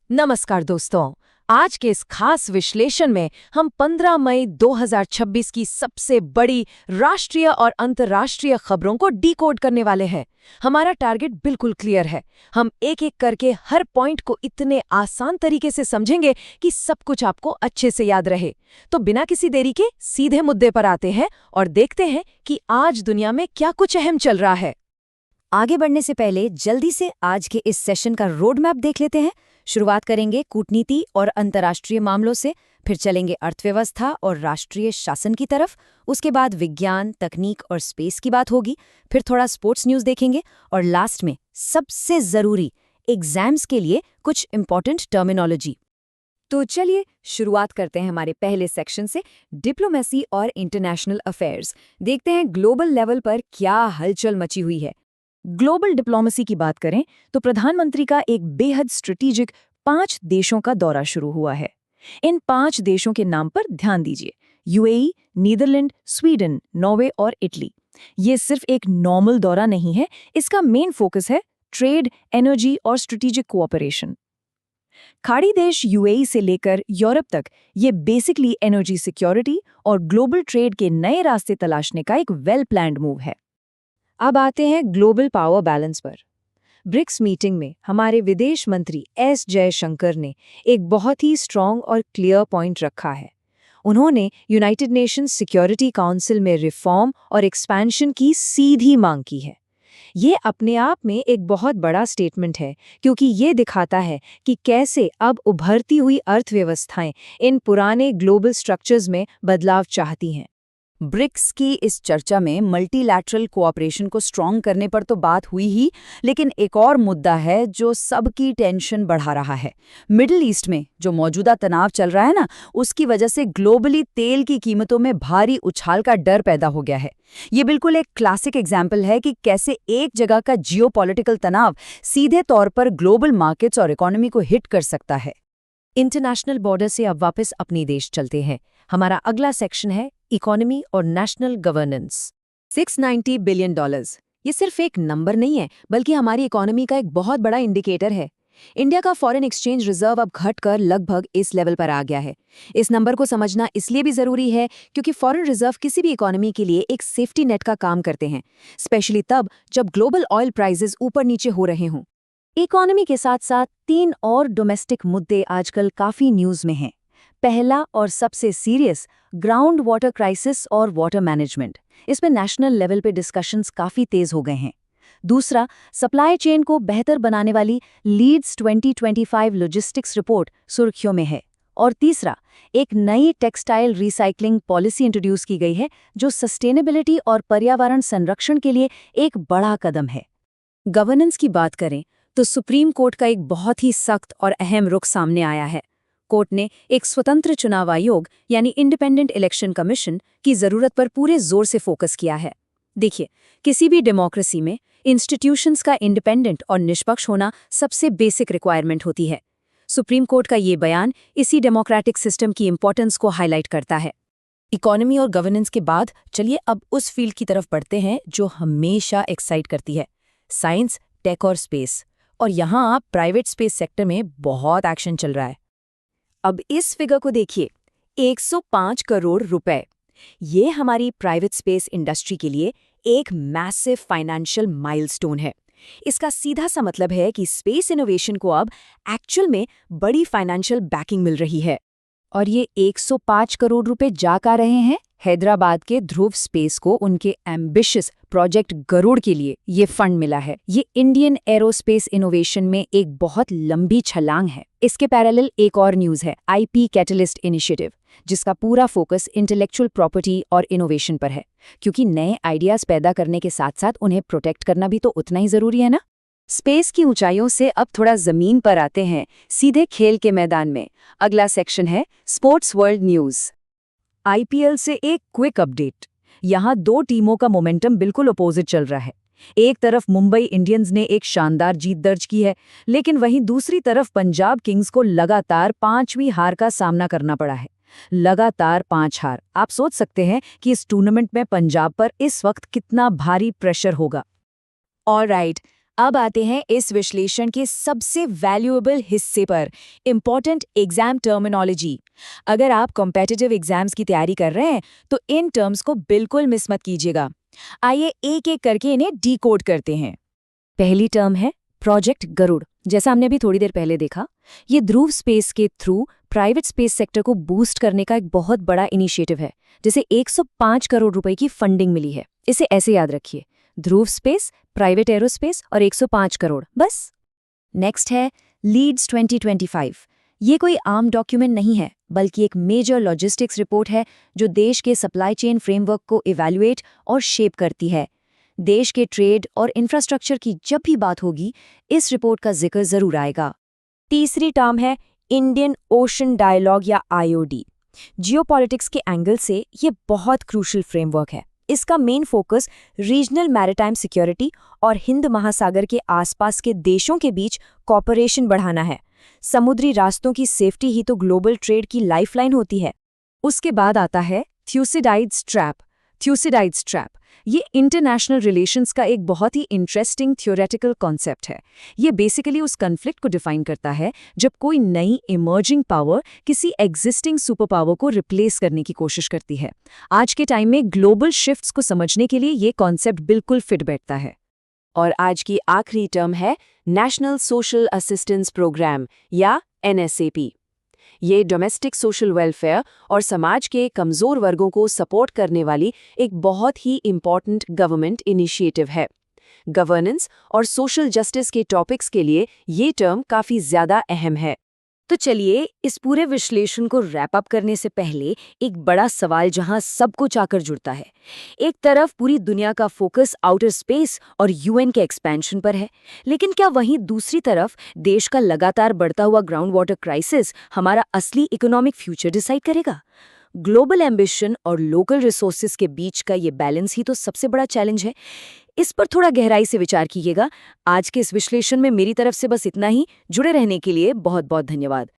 नमस्कार दोस्तों। आज के इस खास विश्लेषण में हम 15 मई 2026 की सबसे बड़ी राष्ट्रीय और अंतर्राष्ट्रीय खबरों को डिकोड करने वाले हैं। हमारा टारगेट बिल्कुल क्लियर है। हम एक एक करके हर पॉइंट को इतने आसान तरीके से समझेंगे कि सब कुछ आपको अच्छे से याद रहे। तो बिना किसी देरी के सीधे मुद्दे पर आते हैं और देखते हैं कि आज दुनिया में क्या कुछ अहम चल रहा है। आगे बढ़ने से पहले जल्दी से आज के इस सेशन का रोड मैप देख लेते हैं। शुरुआत करेंगे कूटनीति और अंतर्राष्ट्रीय मामलों से, फिर चलेंगे अर्थव्यवस्था और राष्ट्रीय शासन की तरफ, उसके बाद विज्ञान, तकनीक और स्पेस की बात होगी, फिर थोड़ा स्पोर्ट्स न्यूज़ देखेंगे और लास्ट में सबसे ज़रूरी एग्जाम्स के लिए कुछ इंपॉर्टेंट टर्मिनोलॉजी। तो चलिए शुरुआत करते हैं हमारे पहले सेक्शन से, डिप्लोमेसी और इंटरनेशनल अफेयर्स। देखते हैं ग्लोबल लेवल पर क्या हलचल मची हुई है। ग्लोबल डिप्लोमेसी की बात करें तो प्रधानमंत्री का एक बेहद स्ट्रेटेजिक 5 देशों का दौरा शुरू हुआ है। इन 5 देशों के नाम पर ध्यान दीजिए: यूएई, नीदरलैंड, स्वीडन, नॉर्वे और इटली। ये सिर्फ एक नॉर्मल दौरा नहीं है, इसका मेन फोकस है ट्रेड, एनर्जी और स्ट्रेटेजिक कोऑपरेशन। खाड़ी देश यूएई से लेकर यूरोप तक ये बेसिकली एनर्जी सिक्योरिटी और ग्लोबल ट्रेड के नए रास्ते तलाशने का एक वेल प्लान्ड मूव है। अब आते हैं ग्लोबल पावर बैलेंस पर। ब्रिक्स मीटिंग में हमारे विदेश मंत्री एस जयशंकर ने एक बहुत ही स्ट्रॉन्ग और क्लियर पॉइंट रखा है। उन्होंने यूनाइटेड नेशंस सिक्योरिटी काउंसिल में रिफॉर्म और एक्सपेंशन की सीधी मांग की है। ये अपने आप में एक बहुत बड़ा स्टेटमेंट है, क्योंकि ये दिखाता है कि कैसे अब उभरती हुई अर्थव्यवस्थाएं इन पुराने ग्लोबल स्ट्रक्चर्स में बदलाव चाहती हैं। ब्रिक्स की इस चर्चा में मल्टीलैटरल कोऑपरेशन को स्ट्रॉन्ग करने पर तो बात हुई ही, लेकिन एक और मुद्दा है जो सबकी टेंशन बढ़ा रहा है। मिडिल ईस्ट में जो मौजूदा तनाव चल रहा है ना, उसकी वजह से ग्लोबली तेल की कीमतों में भारी उछाल का डर पैदा हो गया है। ये बिल्कुल एक क्लासिक एग्जाम्पल है कि कैसे एक जगह का जियोपॉलिटिकल तनाव सीधे तौर पर ग्लोबल मार्केट्स और इकोनॉमी को हिट कर सकता है। इंटरनेशनल बॉर्डर से अब वापस अपनी देश चलते हैं। हमारा अगला सेक्शन है इकोनॉमी और नेशनल गवर्नेंस। $690 बिलियन, ये सिर्फ एक नंबर नहीं है, बल्कि हमारी इकोनॉमी का एक बहुत बड़ा इंडिकेटर है। इंडिया का फॉरेन एक्सचेंज रिजर्व अब घटकर लगभग इस लेवल पर आ गया है। इस नंबर को समझना इसलिए भी जरूरी है क्योंकि फॉरेन रिजर्व किसी भी इकोनॉमी के लिए एक सेफ्टी नेट का काम करते हैं, स्पेशली तब जब ग्लोबल ऑयल प्राइसेस ऊपर नीचे हो रहे हों। इकोनॉमी के साथ साथ 3 और डोमेस्टिक मुद्दे आजकल काफी न्यूज में हैं। पहला और सबसे सीरियस, ग्राउंड वाटर क्राइसिस और वाटर मैनेजमेंट। इसमें नेशनल लेवल पे डिस्कशंस काफी तेज हो गए हैं। दूसरा, सप्लाई चेन को बेहतर बनाने वाली लीड्स 2025 लॉजिस्टिक्स रिपोर्ट सुर्खियों में है। और तीसरा, एक नई टेक्सटाइल रिसाइकलिंग पॉलिसी इंट्रोड्यूस की गई है जो सस्टेनेबिलिटी और पर्यावरण संरक्षण के लिए एक बड़ा कदम है। गवर्नेंस की बात करें तो सुप्रीम कोर्ट का एक बहुत ही सख्त और अहम रुख सामने आया है। कोर्ट ने एक स्वतंत्र चुनाव आयोग यानी इंडिपेंडेंट इलेक्शन कमीशन की जरूरत पर पूरे जोर से फोकस किया है। देखिए, किसी भी डेमोक्रेसी में इंस्टीट्यूशंस का इंडिपेंडेंट और निष्पक्ष होना सबसे बेसिक रिक्वायरमेंट होती है। सुप्रीम कोर्ट का ये बयान इसी डेमोक्रेटिक सिस्टम की इंपॉर्टेंस को हाईलाइट करता है। इकोनॉमी और गवर्नेंस के बाद चलिए अब उस फील्ड की तरफ बढ़ते हैं जो हमेशा एक्साइट करती है, साइंस, टेक और स्पेस। और यहाँ प्राइवेट स्पेस सेक्टर में बहुत एक्शन चल रहा है। अब इस फिगर को देखिए, 105 करोड़ रुपए। ये हमारी प्राइवेट स्पेस इंडस्ट्री के लिए एक मैसिव फाइनेंशियल माइलस्टोन है। इसका सीधा सा मतलब है कि स्पेस इनोवेशन को अब एक्चुअल में बड़ी फाइनेंशियल बैकिंग मिल रही है। और ये 105 करोड़ रुपए जा कर रहे हैं हैदराबाद के ध्रुव स्पेस को उनके एम्बिशियस प्रोजेक्ट गरुड़ के लिए ये फंड मिला है। ये इंडियन एरोस्पेस इनोवेशन में एक बहुत लंबी छलांग है। इसके पैरेलल एक और न्यूज़ है, आईपी कैटलिस्ट इनिशिएटिव, जिसका पूरा फोकस इंटेलेक्चुअल प्रॉपर्टी और इनोवेशन पर है, क्योंकि नए आइडियाज पैदा करने के साथ साथ उन्हें प्रोटेक्ट करना भी तो उतना ही जरूरी है ना। स्पेस की ऊंचाइयों से अब थोड़ा जमीन पर आते हैं, सीधे खेल के मैदान में। अगला सेक्शन है स्पोर्ट्स वर्ल्ड न्यूज़। आईपीएल से एक क्विक अपडेट। यहाँ 2 टीमों का मोमेंटम बिल्कुल अपोजिट चल रहा है। एक तरफ मुंबई इंडियंस ने एक शानदार जीत दर्ज की है, लेकिन वहीं दूसरी तरफ पंजाब किंग्स को लगातार 5वीं हार का सामना करना पड़ा है। लगातार 5 हार। आप सोच सकते हैं कि इस टूर्नामेंट में पंजाब पर इस वक्त कितना भारी प्रेशर होगा। ऑलराइट, अब आते हैं इस विश्लेषण के सबसे वैल्यूएबल हिस्से पर, इम्पोर्टेंट एग्जाम टर्मिनोलॉजी। अगर आप कॉम्पिटिटिव एग्जाम्स की तैयारी कर रहे हैं तो इन टर्म्स को बिल्कुल मिस मत कीजिएगा। आइए एक एक करके इन्हें डीकोड करते हैं। पहली टर्म है प्रोजेक्ट गरुड़। जैसा हमने भी थोड़ी देर पहले देखा, ये ध्रुव स्पेस के थ्रू प्राइवेट स्पेस सेक्टर को बूस्ट करने का एक बहुत बड़ा इनिशिएटिव है, जिसे 105 करोड़ रुपए की फंडिंग मिली है। इसे ऐसे याद रखिए, ध्रुव स्पेस, प्राइवेट एरोस्पेस और 105 करोड़, बस। नेक्स्ट है लीड्स 2025। ये कोई आम डॉक्यूमेंट नहीं है, बल्कि एक मेजर लॉजिस्टिक्स रिपोर्ट है जो देश के सप्लाई चेन फ्रेमवर्क को इवैल्यूएट और शेप करती है। देश के ट्रेड और इंफ्रास्ट्रक्चर की जब भी बात होगी, इस रिपोर्ट का जिक्र जरूर आएगा। तीसरी टर्म है इंडियन ओशन डायलॉग या IOD। जियोपॉलिटिक्स के एंगल से ये बहुत क्रूशल फ्रेमवर्क है। इसका main focus regional maritime security और हिंद महासागर के आसपास के देशों के बीच कॉपरेशन बढ़ाना है। समुद्री रास्तों की सेफ्टी ही तो ग्लोबल ट्रेड की लाइफलाइन होती है। उसके बाद आता है थ्यूसिडाइड्स ट्रैप। थ्यूसिडाइड्स ट्रैप ये इंटरनेशनल रिलेशंस का एक बहुत ही इंटरेस्टिंग थ्योरेटिकल कॉन्सेप्ट है। ये बेसिकली उस कॉन्फ्लिक्ट को डिफाइन करता है जब कोई नई इमर्जिंग पावर किसी एग्जिस्टिंग सुपर पावर को रिप्लेस करने की कोशिश करती है। आज के टाइम में ग्लोबल शिफ्ट्स को समझने के लिए ये कॉन्सेप्ट बिल्कुल फिट बैठता है। और आज की आखिरी टर्म है नेशनल सोशल असिस्टेंस प्रोग्राम या NSAP। ये डोमेस्टिक सोशल वेलफेयर और समाज के कमज़ोर वर्गों को सपोर्ट करने वाली एक बहुत ही इम्पॉर्टेंट गवर्नमेंट इनिशिएटिव है। गवर्नेंस और सोशल जस्टिस के टॉपिक्स के लिए ये टर्म काफ़ी ज़्यादा अहम है। तो चलिए इस पूरे विश्लेषण को रैप अप करने से पहले एक बड़ा सवाल जहां सब कुछ आकर जुड़ता है। एक तरफ पूरी दुनिया का फोकस आउटर स्पेस और UN के एक्सपेंशन पर है, लेकिन क्या वहीं दूसरी तरफ देश का लगातार बढ़ता हुआ ग्राउंड वाटर क्राइसिस हमारा असली इकोनॉमिक फ्यूचर डिसाइड करेगा? ग्लोबल एम्बिशन और लोकल रिसोर्सेज के बीच का ये बैलेंस ही तो सबसे बड़ा चैलेंज है। इस पर थोड़ा गहराई से विचार कीजिएगा। आज के इस विश्लेषण में मेरी तरफ से बस इतना ही। जुड़े रहने के लिए बहुत बहुत धन्यवाद।